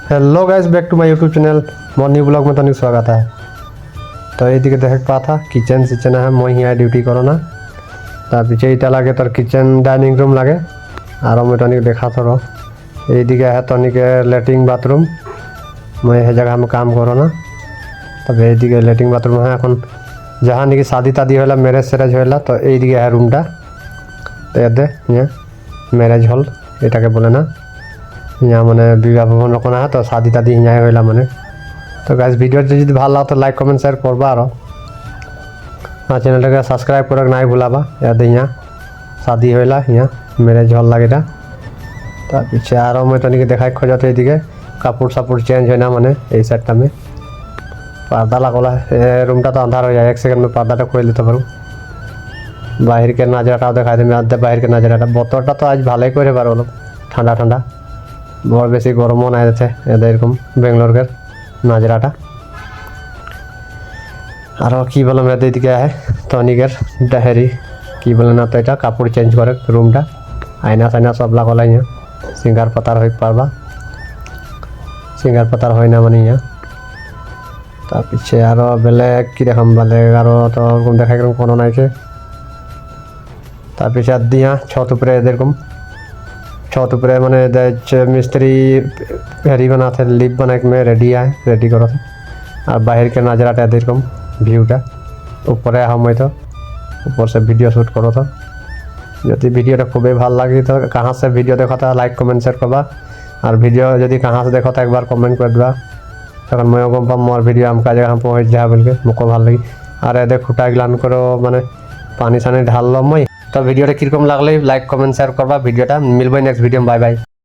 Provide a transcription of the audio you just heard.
Hello guys, back to my YouTube channel morning blog में तनिक स्वागत है। तो ये दिखे देख पा था किचन सिचन है मैं यहाँ ड्यूटी करो ना तार पीछे इटा लगे तर किचन डाइनिंग रूम लगे और मैं तनिक देखा थोड़ा ये दिखे है तनिक लेट्रिन बाथरूम मैं ये जगह में काम करो ना तब ये दिखे लेट्रिन बाथरूम है এখন जहाँ निकी शादी तादी होला मैरिज सैरेज होला तो ये दिखे है रूमटा तो ये मैरिज हॉल एटाके बोले ना यहाँ मैंने विवाह भवन रखना है तो शादी तादी यहाँ होला मैंने तो गाइस वीडियो जो ভাল লাগে तो लाइक कमेंट शेयर करबा और चैनल के सब्सक्राइब करक नहीं भूलाबा याद यहाँ शादी होला यहाँ मैरिज हॉल लगेगा तो पीछे और मैं तनिक देखा खोजते ये कपड़ सापुर चेंज होना मैंने यही साइडटा में पर्दा लगला रूमटा तो अंधार हो जाए एक सेकेंड में पर्दा खोल लेते पारो बाहर के नजाराटाও देखा दे बाहर के नजाराटा बतरटा तो आज भालोई करे पारो अलग ठंडा ठंडा बहुत बेसि गरमो ना जाते एरकम बेंगलोर के नजाराटा और कि बोलो मैं दिखे है तनिकर डायरी कि बोले ना तो यहाँ कपड़ चेंज करे रूमटा आईना साइना सब लगल है यहाँ सिंगार पतार हो पारबा सिंगार पतार हो ना मानी यहाँ तो पीछे और बेलेग कि देखाम बेलेग और तो देखा कोनो ना तार पीछे दिया छत ऊपर एरकम छत ऊपर मैंने मिस्त्री हेरी बनाते लिप बना के मैं रेडी है रेडी करो थे और बाहर के नजाराटा एरकम ভিউটা ऊपर हम तो ऊपर से वीडियो शूट करो तो यदि वीडियो खूब भल लगे तो कहाँ से वीडियो देखो तो लाइक कमेंट शेयर करवा और वीडियो यदि कहाँ से देखो तो एक बार कमेंट कर दिया तक मैं गम पाम मोर वीडियो आमका जगह पहुँच जाए बोल के मोको भल लगी और ये खुटा गिलान करो माने पानी सानी ढाल लो मैं तो वीडियो किरकम लगल लाइक कमेंट शेयर करवा वीडियोटा मिलबे नेक्स्ट वीडियो में बाय बाय।